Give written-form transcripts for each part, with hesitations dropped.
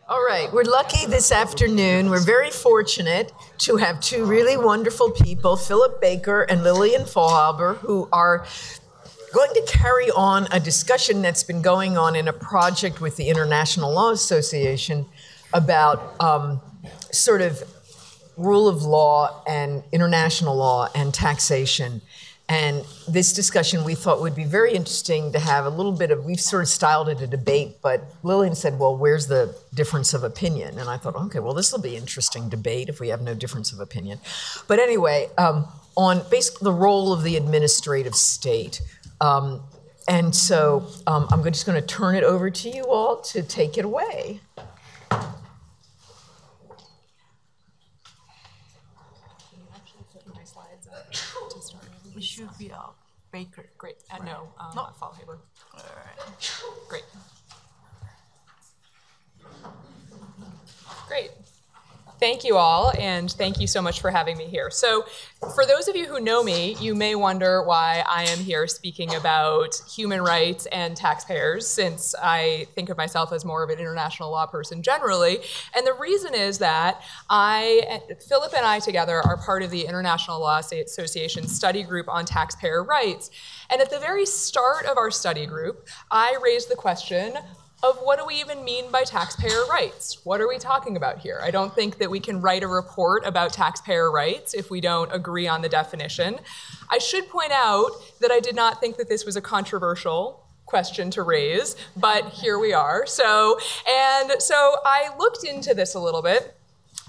All right, we're lucky this afternoon. We're very fortunate to have two really wonderful people, Philip Baker and Lillian Faulhaber, who are going to carry on a discussion that's been going on in a project with the International Law Association about sort of rule of law and international law and taxation. And this discussion we thought would be very interesting to have a little bit of, we've sort of styled it a debate, but Lillian said, well, where's the difference of opinion? And I thought, okay, well, this will be interesting debate if we have no difference of opinion. But anyway, on basically the role of the administrative state. And so I'm just going to turn it over to you all to take it away. It should be Baker. Great. No, Faulhaber. All right. Great. Great. Thank you all, and thank you so much for having me here. So for those of you who know me, you may wonder why I am here speaking about human rights and taxpayers, since I think of myself as more of an international law person generally. And the reason is that Philip and I together are part of the International Law Association study group on taxpayer rights. And at the very start of our study group, I raised the question of what do we even mean by taxpayer rights? What are we talking about here? I don't think that we can write a report about taxpayer rights if we don't agree on the definition. I should point out that I did not think that this was a controversial question to raise, but here we are. So I looked into this a little bit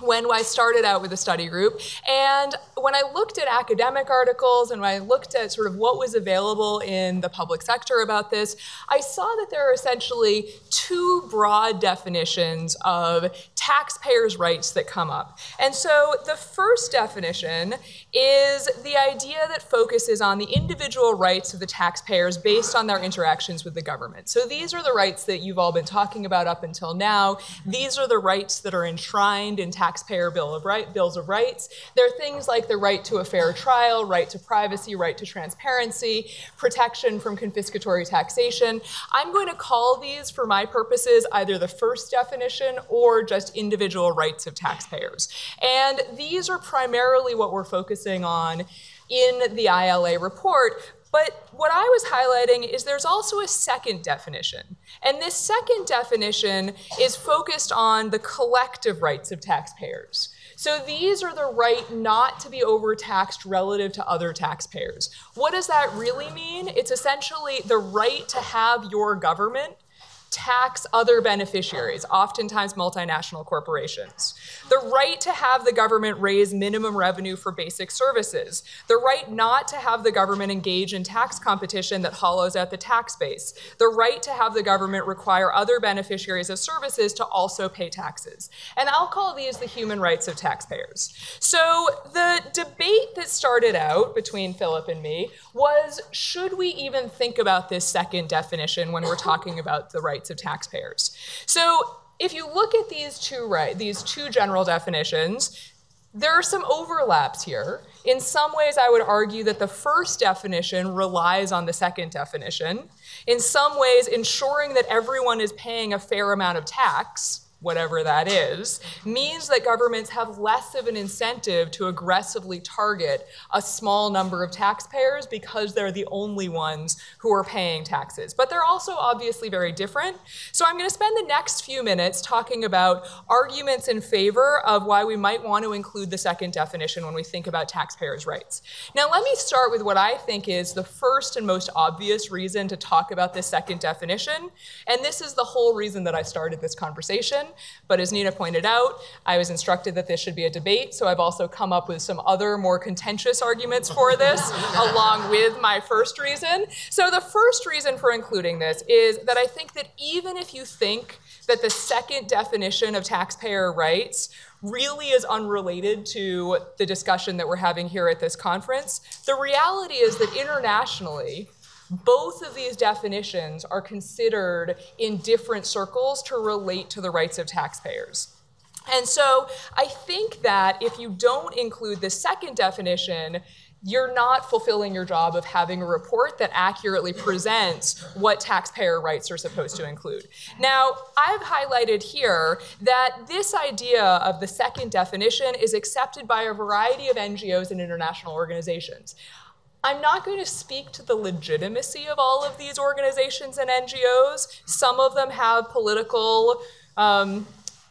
when I started out with the study group. And when I looked at academic articles and when I looked at sort of what was available in the public sector about this, I saw that there are essentially two broad definitions of taxpayers' rights that come up. And so the first definition is the idea that focuses on the individual rights of the taxpayers based on their interactions with the government. So these are the rights that you've all been talking about up until now. These are the rights that are enshrined in taxpayer bills of rights. They're things like the right to a fair trial, right to privacy, right to transparency, protection from confiscatory taxation. I'm going to call these, for my purposes, either the first definition or just individual rights of taxpayers. And these are primarily what we're focusing on in the ILA report. But what I was highlighting is there's also a second definition. And this second definition is focused on the collective rights of taxpayers. So these are the right not to be overtaxed relative to other taxpayers. What does that really mean? It's essentially the right to have your government tax other beneficiaries, oftentimes multinational corporations. The right to have the government raise minimum revenue for basic services. The right not to have the government engage in tax competition that hollows out the tax base. The right to have the government require other beneficiaries of services to also pay taxes. And I'll call these the human rights of taxpayers. So the debate that started out between Philip and me was, should we even think about this second definition when we're talking about the rights of taxpayers? So if you look at these two general definitions, there are some overlaps here. In some ways, I would argue that the first definition relies on the second definition. In some ways, ensuring that everyone is paying a fair amount of tax, whatever that is, means that governments have less of an incentive to aggressively target a small number of taxpayers because they're the only ones who are paying taxes. But they're also obviously very different. So I'm going to spend the next few minutes talking about arguments in favor of why we might want to include the second definition when we think about taxpayers' rights. Now, let me start with what I think is the first and most obvious reason to talk about this second definition. And this is the whole reason that I started this conversation. But as Nina pointed out, I was instructed that this should be a debate, so I've also come up with some other more contentious arguments for this, along with my first reason. So the first reason for including this is that I think that even if you think that the second definition of taxpayer rights really is unrelated to the discussion that we're having here at this conference, the reality is that internationally, both of these definitions are considered in different circles to relate to the rights of taxpayers. And so I think that if you don't include the second definition, you're not fulfilling your job of having a report that accurately presents what taxpayer rights are supposed to include. Now, I've highlighted here that this idea of the second definition is accepted by a variety of NGOs and international organizations. I'm not going to speak to the legitimacy of all of these organizations and NGOs. Some of them have political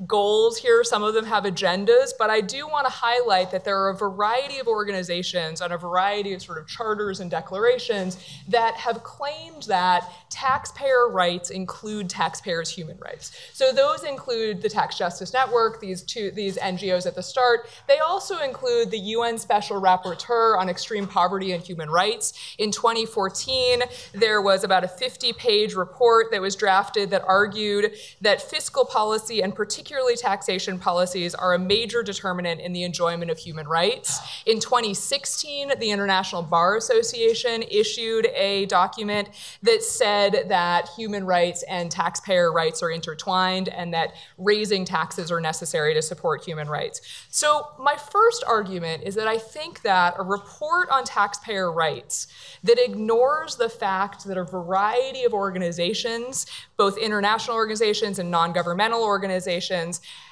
goals here, some of them have agendas, but I do want to highlight that there are a variety of organizations and a variety of sort of charters and declarations that have claimed that taxpayer rights include taxpayers' human rights. So those include the Tax Justice Network, these NGOs at the start. They also include the UN Special Rapporteur on Extreme Poverty and Human Rights. In 2014, there was about a 50-page report that was drafted that argued that fiscal policy and particularly taxation policies are a major determinant in the enjoyment of human rights. In 2016, the International Bar Association issued a document that said that human rights and taxpayer rights are intertwined and that raising taxes are necessary to support human rights. So my first argument is that I think that a report on taxpayer rights that ignores the fact that a variety of organizations, both international organizations and non-governmental organizations,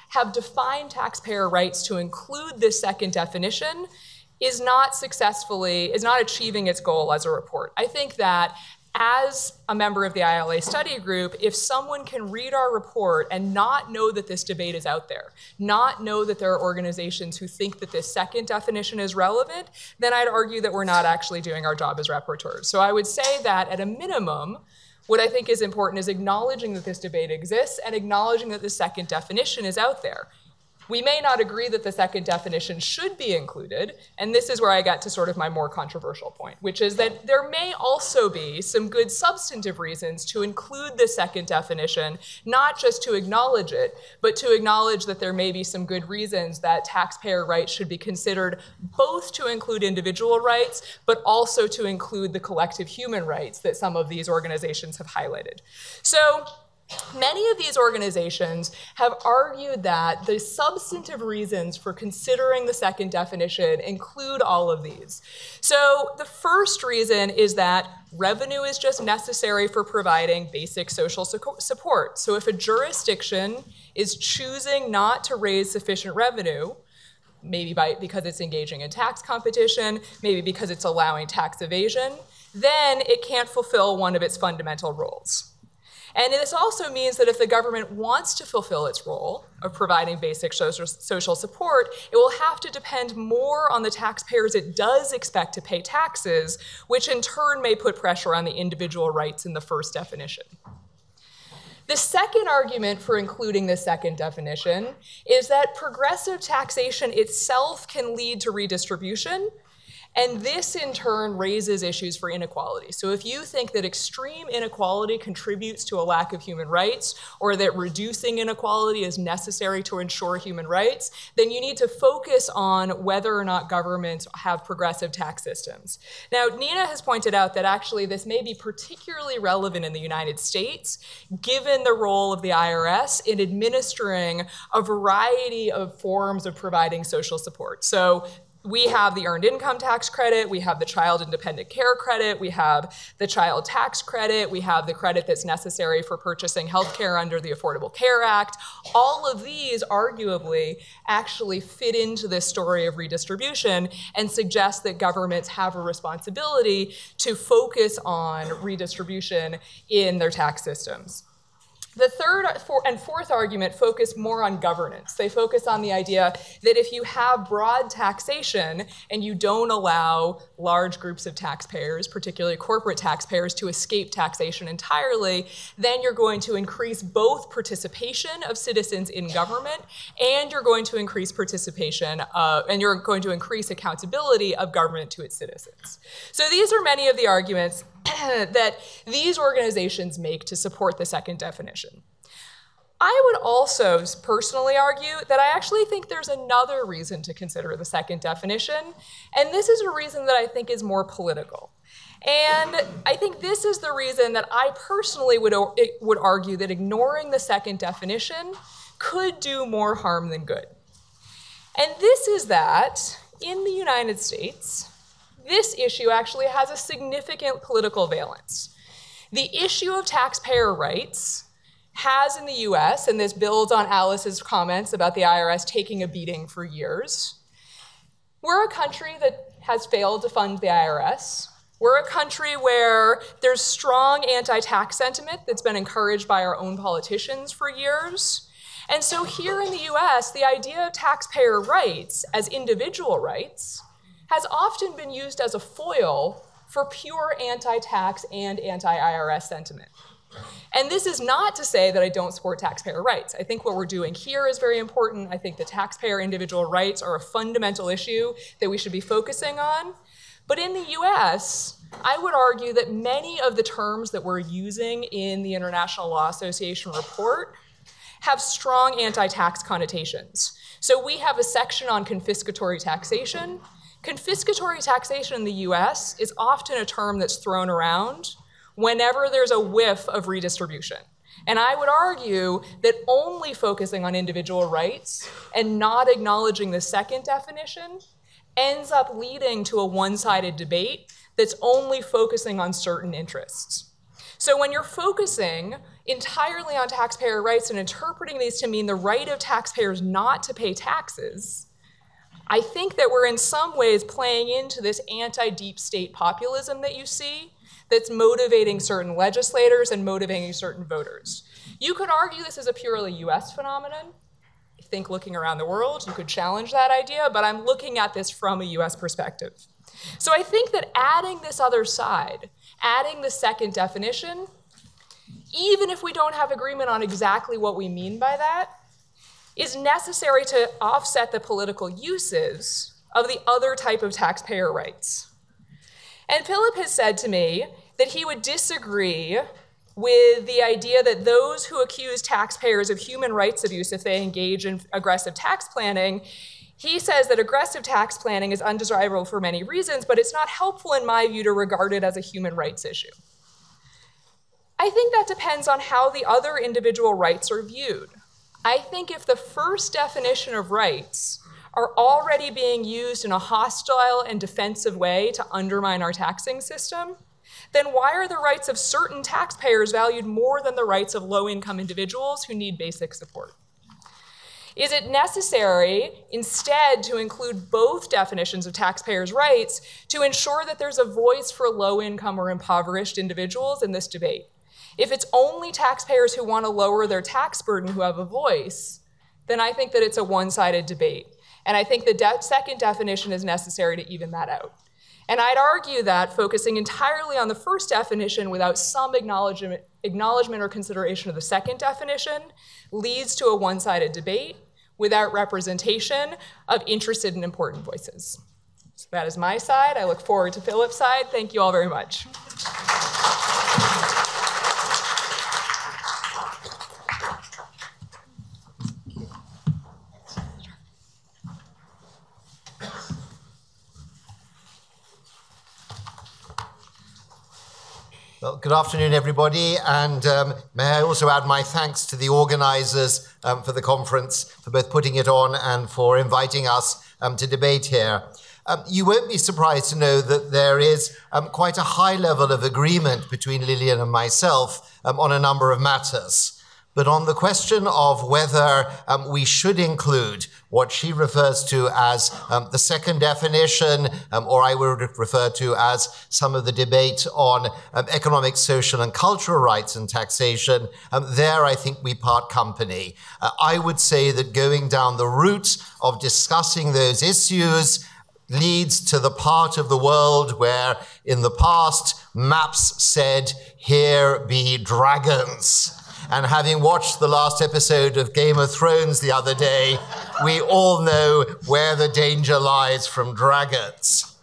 have defined taxpayer rights to include this second definition is not achieving its goal as a report. I think that as a member of the ILA study group, if someone can read our report and not know that this debate is out there, not know that there are organizations who think that this second definition is relevant, then I'd argue that we're not actually doing our job as rapporteurs. So I would say that at a minimum, what I think is important is acknowledging that this debate exists and acknowledging that the second definition is out there. We may not agree that the second definition should be included, and this is where I got to sort of my more controversial point, which is that there may also be some good substantive reasons to include the second definition, not just to acknowledge it, but to acknowledge that there may be some good reasons that taxpayer rights should be considered both to include individual rights, but also to include the collective human rights that some of these organizations have highlighted. So, many of these organizations have argued that the substantive reasons for considering the second definition include all of these. So the first reason is that revenue is just necessary for providing basic social support. So if a jurisdiction is choosing not to raise sufficient revenue, maybe because it's engaging in tax competition, maybe because it's allowing tax evasion, then it can't fulfill one of its fundamental roles. And this also means that if the government wants to fulfill its role of providing basic social support, it will have to depend more on the taxpayers it does expect to pay taxes, which in turn may put pressure on the individual rights in the first definition. The second argument for including the second definition is that progressive taxation itself can lead to redistribution, and this, in turn, raises issues for inequality. So if you think that extreme inequality contributes to a lack of human rights, or that reducing inequality is necessary to ensure human rights, then you need to focus on whether or not governments have progressive tax systems. Now, Nina has pointed out that actually this may be particularly relevant in the United States, given the role of the IRS in administering a variety of forms of providing social support. So we have the Earned Income Tax Credit, we have the Child Independent Care Credit, we have the Child Tax Credit, we have the credit that's necessary for purchasing health care under the Affordable Care Act. All of these arguably actually fit into this story of redistribution and suggest that governments have a responsibility to focus on redistribution in their tax systems. The third and fourth argument focus more on governance. They focus on the idea that if you have broad taxation and you don't allow large groups of taxpayers, particularly corporate taxpayers, to escape taxation entirely, then you're going to increase both participation of citizens in government and you're going to increase participation and you're going to increase accountability of government to its citizens. So these are many of the arguments that these organizations make to support the second definition. I would also personally argue that I actually think there's another reason to consider the second definition, and this is a reason that I think is more political. And I think this is the reason that I personally would argue that ignoring the second definition could do more harm than good. And this is that in the United States, this issue actually has a significant political valence. The issue of taxpayer rights has in the US, and this builds on Alice's comments about the IRS taking a beating for years, we're a country that has failed to fund the IRS. We're a country where there's strong anti-tax sentiment that's been encouraged by our own politicians for years. And so here in the US, the idea of taxpayer rights as individual rights has often been used as a foil for pure anti-tax and anti-IRS sentiment. And this is not to say that I don't support taxpayer rights. I think what we're doing here is very important. I think the taxpayer individual rights are a fundamental issue that we should be focusing on. But in the US, I would argue that many of the terms that we're using in the International Law Association report have strong anti-tax connotations. So we have a section on confiscatory taxation. Confiscatory taxation in the US is often a term that's thrown around whenever there's a whiff of redistribution. And I would argue that only focusing on individual rights and not acknowledging the second definition ends up leading to a one-sided debate that's only focusing on certain interests. So when you're focusing entirely on taxpayer rights and interpreting these to mean the right of taxpayers not to pay taxes, I think that we're in some ways playing into this anti-deep state populism that you see that's motivating certain legislators and motivating certain voters. You could argue this is a purely US phenomenon. I think looking around the world, you could challenge that idea, but I'm looking at this from a US perspective. So I think that adding this other side, adding the second definition, even if we don't have agreement on exactly what we mean by that, is necessary to offset the political uses of the other type of taxpayer rights. And Philip has said to me that he would disagree with the idea that those who accuse taxpayers of human rights abuse if they engage in aggressive tax planning, he says that aggressive tax planning is undesirable for many reasons, but it's not helpful in my view to regard it as a human rights issue. I think that depends on how the other individual rights are viewed. I think if the first definition of rights are already being used in a hostile and defensive way to undermine our taxing system, then why are the rights of certain taxpayers valued more than the rights of low-income individuals who need basic support? Is it necessary instead to include both definitions of taxpayers' rights to ensure that there's a voice for low-income or impoverished individuals in this debate? If it's only taxpayers who want to lower their tax burden who have a voice, then I think that it's a one-sided debate. And I think the second definition is necessary to even that out. And I'd argue that focusing entirely on the first definition without some acknowledgement or consideration of the second definition leads to a one-sided debate without representation of interested and important voices. So that is my side. I look forward to Philip's side. Thank you all very much. Well, good afternoon, everybody, and may I also add my thanks to the organizers for the conference, for both putting it on and for inviting us to debate here. You won't be surprised to know that there is quite a high level of agreement between Lillian and myself on a number of matters. But on the question of whether we should include what she refers to as the second definition, or I would refer to as some of the debate on economic, social, and cultural rights and taxation, there I think we part company. I would say that going down the route of discussing those issues leads to the part of the world where in the past maps said, "Here be dragons." And having watched the last episode of Game of Thrones the other day, we all know where the danger lies from dragons.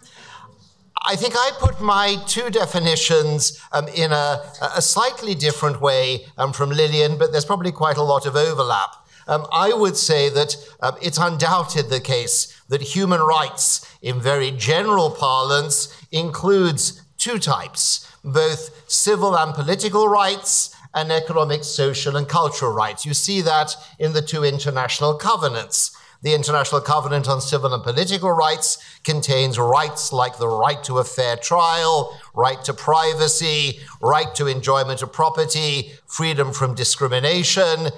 I think I put my two definitions in a slightly different way from Lillian, but there's probably quite a lot of overlap. I would say that it's undoubted the case that human rights, in very general parlance, includes two types, both civil and political rights, and economic, social, and cultural rights. You see that in the two international covenants. The International Covenant on Civil and Political Rights contains rights like the right to a fair trial, right to privacy, right to enjoyment of property, freedom from discrimination,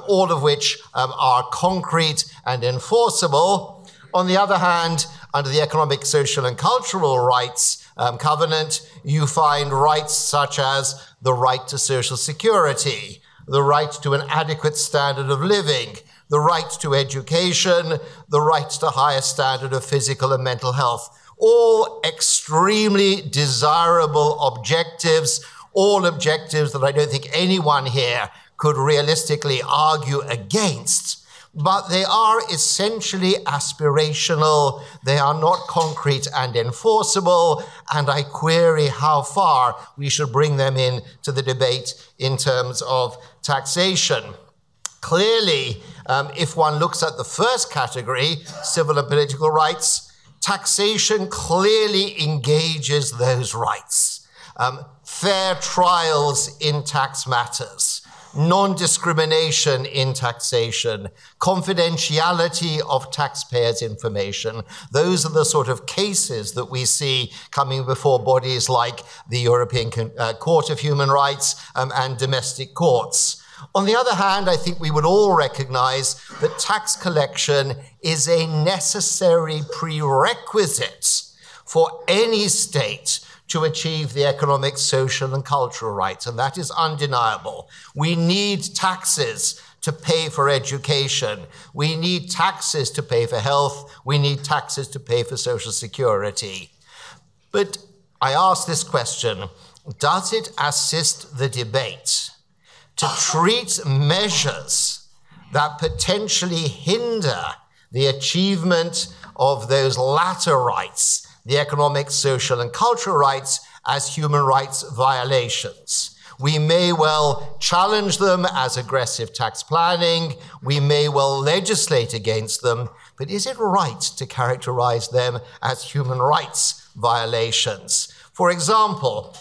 all of which are concrete and enforceable. On the other hand, under the Economic, Social and Cultural Rights Covenant, you find rights such as the right to social security, the right to an adequate standard of living, the right to education, the right to higher standard of physical and mental health. All extremely desirable objectives, all objectives that I don't think anyone here could realistically argue against. But they are essentially aspirational, they are not concrete and enforceable, and I query how far we should bring them into the debate in terms of taxation. Clearly, if one looks at the first category, civil and political rights, taxation clearly engages those rights. Fair trials in tax matters, non-discrimination in taxation, confidentiality of taxpayers' information. Those are the sort of cases that we see coming before bodies like the European Court of Human Rights and domestic courts. On the other hand, I think we would all recognize that tax collection is a necessary prerequisite for any state to achieve the economic, social, and cultural rights, and that is undeniable. We need taxes to pay for education. We need taxes to pay for health. We need taxes to pay for social security. But I ask this question, does it assist the debate to treat measures that potentially hinder the achievement of those latter rights, the economic, social, and cultural rights, as human rights violations? We may well challenge them as aggressive tax planning. We may well legislate against them. But is it right to characterize them as human rights violations? For example,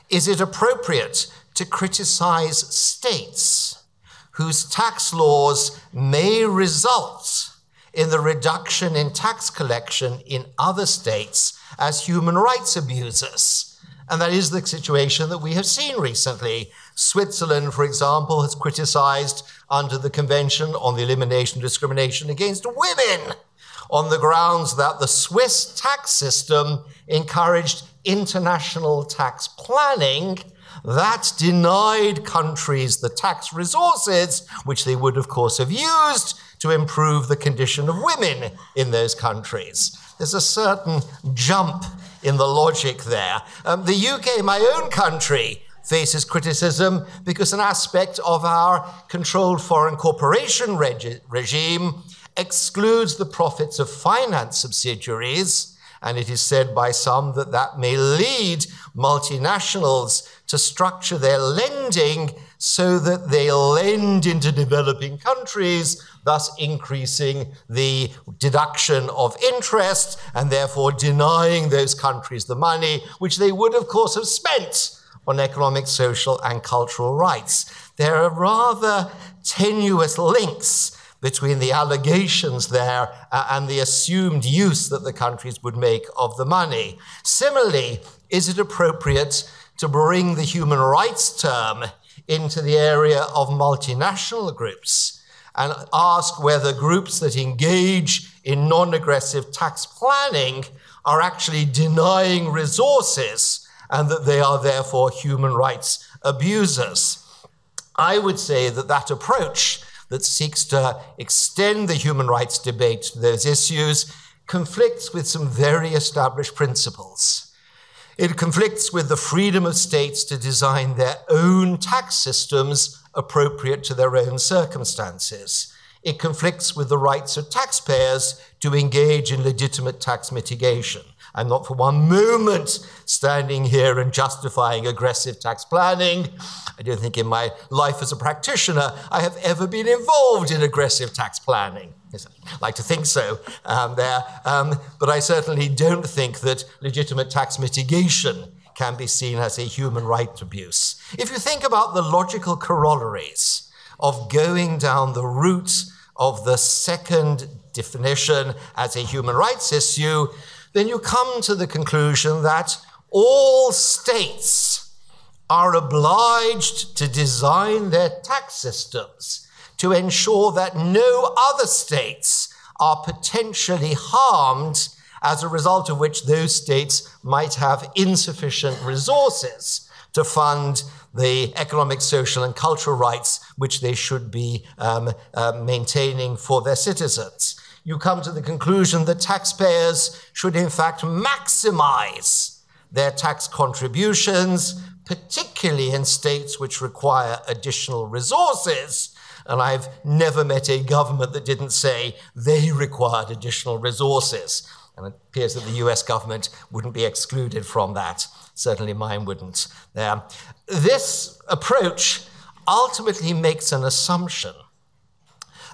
is it appropriate to criticize states whose tax laws may result in the reduction in tax collection in other states as human rights abuses? And that is the situation that we have seen recently. Switzerland, for example, has criticized under the Convention on the Elimination of Discrimination Against Women on the grounds that the Swiss tax system encouraged international tax planning that denied countries the tax resources, which they would, of course, have used to improve the condition of women in those countries. There's a certain jump in the logic there. The UK, my own country, faces criticism because an aspect of our controlled foreign corporation regime excludes the profits of finance subsidiaries, and it is said by some that that may lead multinationals to structure their lending so that they lend into developing countries, thus increasing the deduction of interest and therefore denying those countries the money which they would, of course, have spent on economic, social, and cultural rights. There are rather tenuous links between the allegations there and the assumed use that the countries would make of the money. Similarly, is it appropriate to bring the human rights term into the area of multinational groups and ask whether groups that engage in non-aggressive tax planning are actually denying resources and that they are therefore human rights abusers? I would say that that approach that seeks to extend the human rights debate to those issues conflicts with some very established principles. It conflicts with the freedom of states to design their own tax systems appropriate to their own circumstances. It conflicts with the rights of taxpayers to engage in legitimate tax mitigation. I'm not for one moment standing here and justifying aggressive tax planning. I don't think in my life as a practitioner I have ever been involved in aggressive tax planning. I'd like to think so but I certainly don't think that legitimate tax mitigation can be seen as a human rights abuse. If you think about the logical corollaries of going down the route of the second definition as a human rights issue, then you come to the conclusion that all states are obliged to design their tax systems to ensure that no other states are potentially harmed, as a result of which those states might have insufficient resources to fund the economic, social, and cultural rights which they should be maintaining for their citizens. You come to the conclusion that taxpayers should in fact maximize their tax contributions, particularly in states which require additional resources. And I've never met a government that didn't say they required additional resources. And it appears that the US government wouldn't be excluded from that. Certainly mine wouldn't. This approach ultimately makes an assumption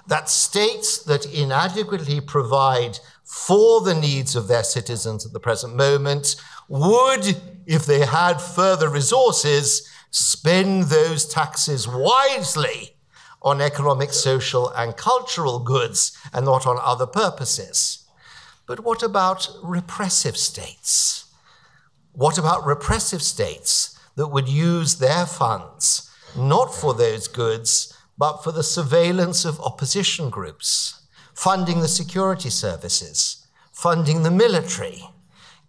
that states that inadequately provide for the needs of their citizens at the present moment would, if they had further resources, spend those taxes wisely on economic, social, and cultural goods and not on other purposes. But what about repressive states? What about repressive states that would use their funds not for those goods, but for the surveillance of opposition groups, funding the security services, funding the military?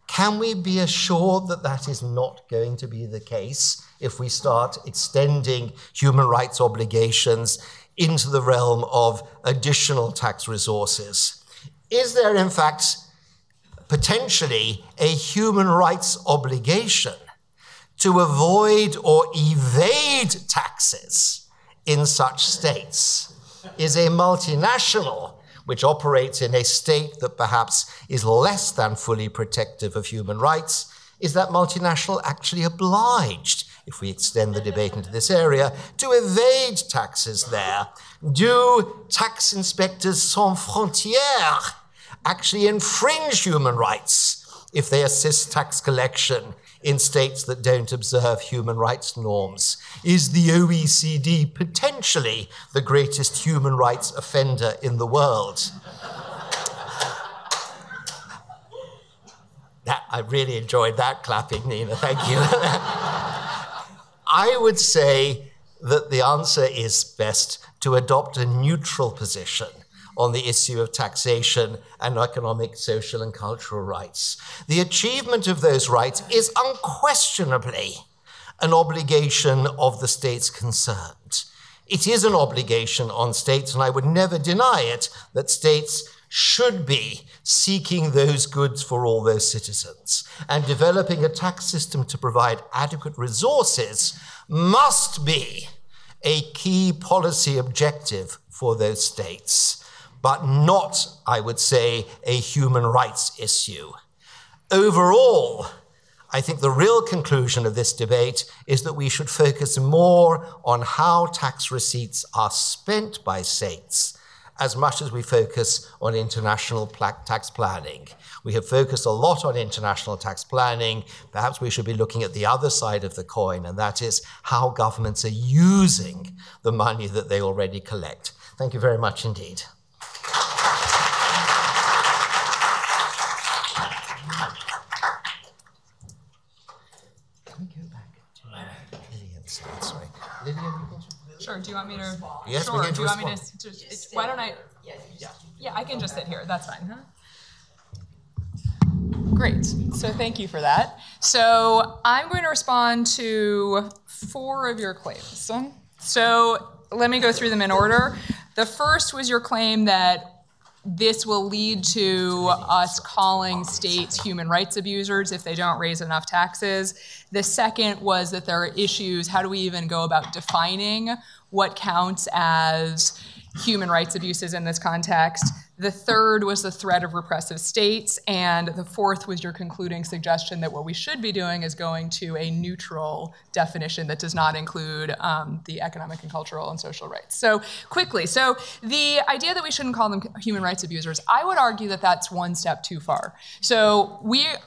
Can we be assured that that is not going to be the case if we start extending human rights obligations into the realm of additional tax resources? Is there, in fact, potentially a human rights obligation to avoid or evade taxes in such states? Is a multinational which operates in a state that perhaps is less than fully protective of human rights, is that multinational actually obliged, if we extend the debate into this area, to evade taxes there? Do tax inspectors sans frontières actually infringe human rights if they assist tax collection in states that don't observe human rights norms? Is the OECD potentially the greatest human rights offender in the world? I really enjoyed that clapping, Nina, thank you. I would say that the answer is best to adopt a neutral position on the issue of taxation and economic, social, and cultural rights. The achievement of those rights is unquestionably an obligation of the states concerned. It is an obligation on states, and I would never deny it, that states should be seeking those goods for all their citizens. And developing a tax system to provide adequate resources must be a key policy objective for those states, but not, I would say, a human rights issue. Overall, I think the real conclusion of this debate is that we should focus more on how tax receipts are spent by states as much as we focus on international tax planning. We have focused a lot on international tax planning. Perhaps we should be looking at the other side of the coin, and that is how governments are using the money that they already collect. Thank you very much indeed. Sure. Do you want me to? Yes, sure. we Do you want me to? Why don't I? Yeah, I can just sit here. That's fine. Huh? Great. So thank you for that. So I'm going to respond to 4 of your claims. So let me go through them in order. The first was your claim that this will lead to us calling states human rights abusers if they don't raise enough taxes. The second was that there are issues, how do we even go about defining what counts as human rights abuses in this context? The third was the threat of repressive states, and the fourth was your concluding suggestion that what we should be doing is going to a neutral definition that does not include the economic and cultural and social rights. So quickly, so the idea that we shouldn't call them human rights abusers, I would argue that that's one step too far. So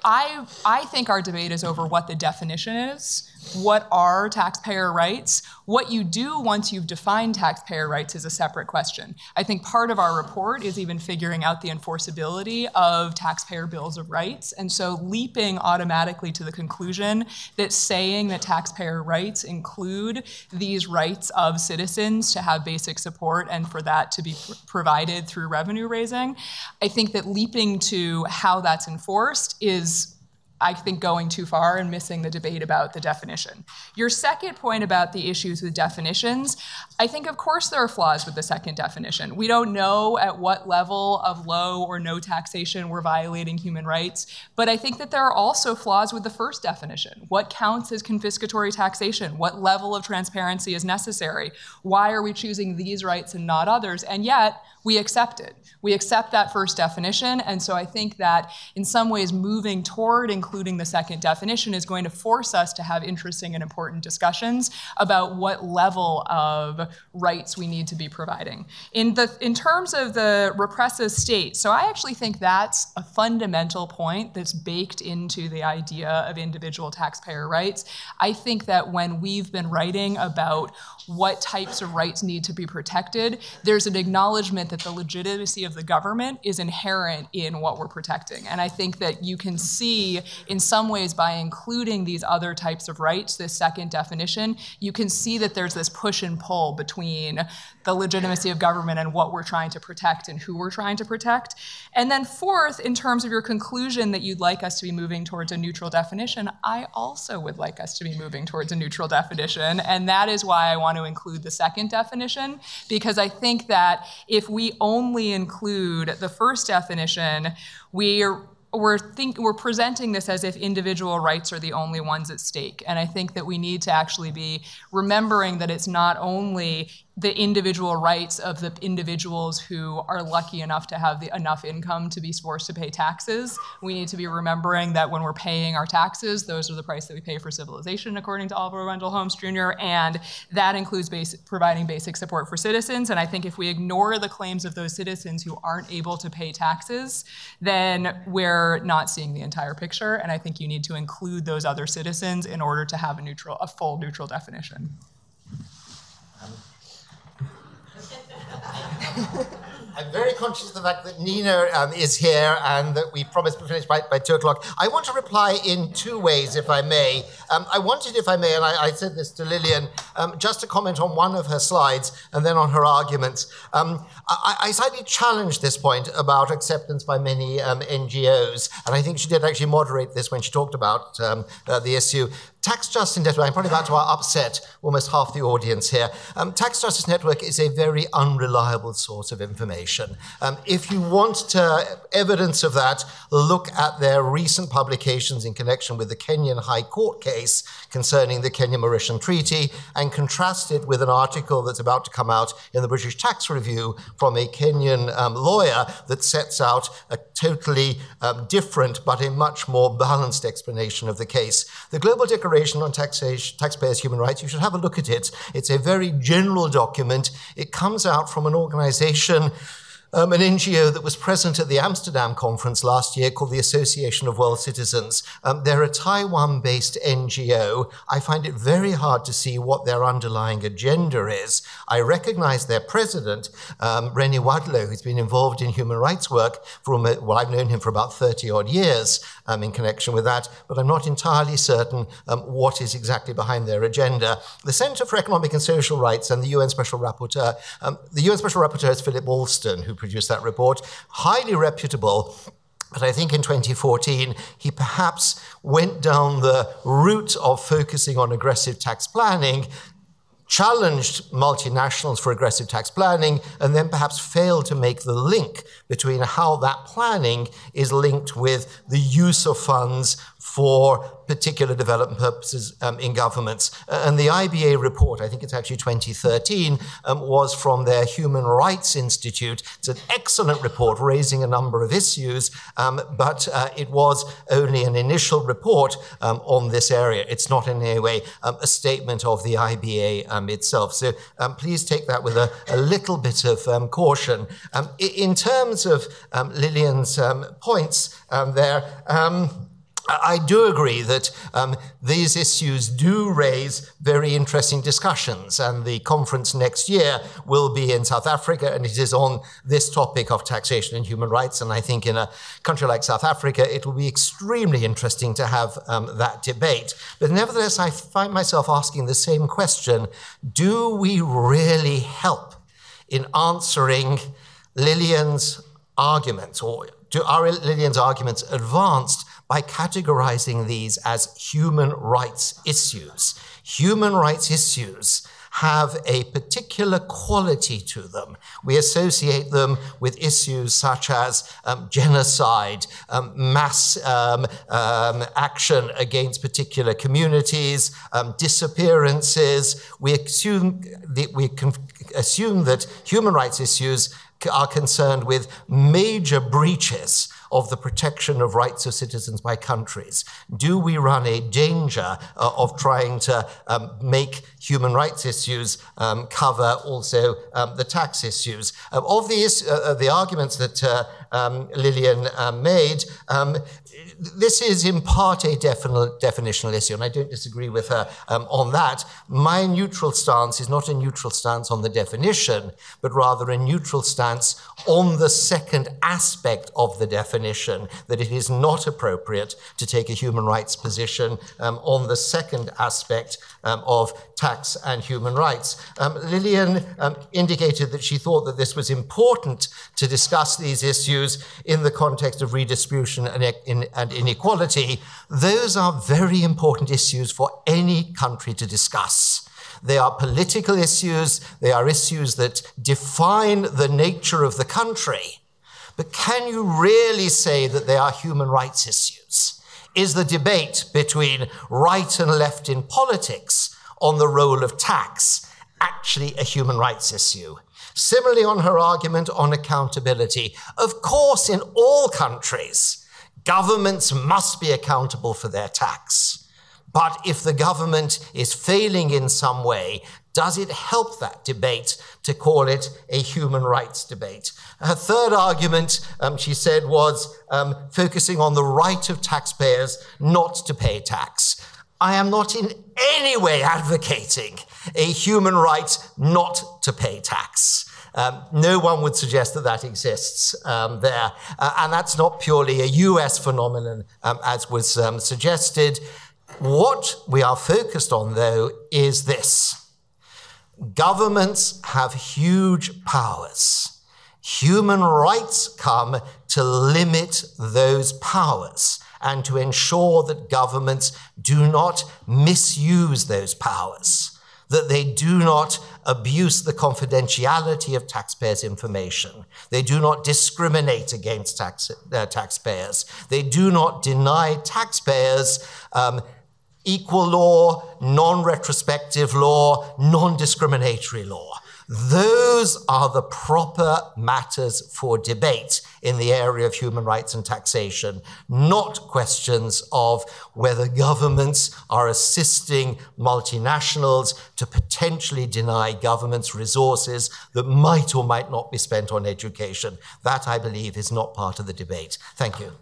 I think our debate is over what the definition is what are taxpayer rights? What you do once you've defined taxpayer rights is a separate question. I think part of our report is even figuring out the enforceability of taxpayer bills of rights. And so leaping automatically to the conclusion that saying that taxpayer rights include these rights of citizens to have basic support and for that to be provided through revenue raising, I think that leaping to how that's enforced is, I think, going too far and missing the debate about the definition. Your second point about the issues with definitions, I think, of course, there are flaws with the second definition. We don't know at what level of low or no taxation we're violating human rights, but I think that there are also flaws with the first definition. What counts as confiscatory taxation? What level of transparency is necessary? Why are we choosing these rights and not others? And yet, we accept it. We accept that first definition, and so I think that in some ways moving toward including the second definition is going to force us to have interesting and important discussions about what level of rights we need to be providing. In terms of the repressive state, so I actually think that's a fundamental point that's baked into the idea of individual taxpayer rights. I think that when we've been writing about what types of rights need to be protected, there's an acknowledgement that the legitimacy of the government is inherent in what we're protecting. And I think that you can see in some ways by including these other types of rights, this second definition, you can see that there's this push and pull between the legitimacy of government and what we're trying to protect and who we're trying to protect. And then fourth, in terms of your conclusion that you'd like us to be moving towards a neutral definition, I also would like us to be moving towards a neutral definition. And that is why I want to include the second definition, because I think that if we only include the first definition, we're presenting this as if individual rights are the only ones at stake. And I think that we need to actually be remembering that it's not only the individual rights of the individuals who are lucky enough to have enough income to be forced to pay taxes. We need to be remembering that when we're paying our taxes, those are the price that we pay for civilization, according to Oliver Wendell Holmes Jr., and that includes providing basic support for citizens. And I think if we ignore the claims of those citizens who aren't able to pay taxes, then we're not seeing the entire picture. And I think you need to include those other citizens in order to have a full neutral definition. I'm very conscious of the fact that Nina is here and that we promised to finish by 2 o'clock. I want to reply in 2 ways, if I may. I wanted, if I may, and I said this to Lillian, just to comment on one of her slides and then on her arguments. I slightly challenged this point about acceptance by many NGOs, and I think she did actually moderate this when she talked about the issue. Tax Justice Network, I'm probably about to upset almost half the audience here. Tax Justice Network is a very unreliable source of information. If you want evidence of that, look at their recent publications in connection with the Kenyan High Court case concerning the Kenya-Mauritian Treaty and contrast it with an article that's about to come out in the British Tax Review from a Kenyan lawyer that sets out a totally different but a much more balanced explanation of the case. The Global Declaration on Taxpayers' Human Rights, you should have a look at it. It's a very general document. It comes out from an organization, an NGO that was present at the Amsterdam conference last year called the Association of World Citizens. They're a Taiwan-based NGO. I find it very hard to see what their underlying agenda is. I recognize their president, René Wadlow, who's been involved in human rights work I've known him for about 30-odd years in connection with that, but I'm not entirely certain what is exactly behind their agenda. The Center for Economic and Social Rights and the UN Special Rapporteur, is Philip Alston, who produced that report, highly reputable. But I think in 2014, he perhaps went down the route of focusing on aggressive tax planning, challenged multinationals for aggressive tax planning, and then perhaps failed to make the link between how that planning is linked with the use of funds for particular development purposes in governments. And the IBA report, I think it's actually 2013, was from their Human Rights Institute. It's an excellent report raising a number of issues, but it was only an initial report on this area. It's not in any way a statement of the IBA itself. So please take that with a little bit of caution. In terms of Lillian's points there, I do agree that these issues do raise very interesting discussions, and the conference next year will be in South Africa, and it is on this topic of taxation and human rights. And I think in a country like South Africa, it will be extremely interesting to have that debate. But nevertheless, I find myself asking the same question: do we really help in answering Lillian's arguments, or are Lillian's arguments advanced by categorizing these as human rights issues? Human rights issues have a particular quality to them. We associate them with issues such as genocide, mass action against particular communities, disappearances. We can assume that human rights issues are concerned with major breaches of the protection of rights of citizens by countries. Do we run a danger of trying to make human rights issues cover also the tax issues? Of the arguments that Lillian made, this is in part a definitional issue, and I don't disagree with her on that. My neutral stance is not a neutral stance on the definition, but rather a neutral stance on the second aspect of the definition, that it is not appropriate to take a human rights position on the second aspect of tax and human rights. Lillian indicated that she thought that this was important to discuss these issues in the context of redistribution and inequality. Those are very important issues for any country to discuss. They are political issues. They are issues that define the nature of the country. But can you really say that they are human rights issues? Is the debate between right and left in politics on the role of tax actually a human rights issue? Similarly, on her argument on accountability, of course, in all countries, governments must be accountable for their tax. But if the government is failing in some way, does it help that debate to call it a human rights debate? Her third argument, she said, was focusing on the right of taxpayers not to pay tax. I am not in any way advocating a human right not to pay tax. No one would suggest that that exists there. And that's not purely a US phenomenon, as was suggested. What we are focused on, though, is this. Governments have huge powers. Human rights come to limit those powers and to ensure that governments do not misuse those powers, that they do not abuse the confidentiality of taxpayers' information. They do not discriminate against taxpayers. They do not deny taxpayers equal law, non-retrospective law, non-discriminatory law. Those are the proper matters for debate in the area of human rights and taxation, not questions of whether governments are assisting multinationals to potentially deny governments resources that might or might not be spent on education. That, I believe, is not part of the debate. Thank you.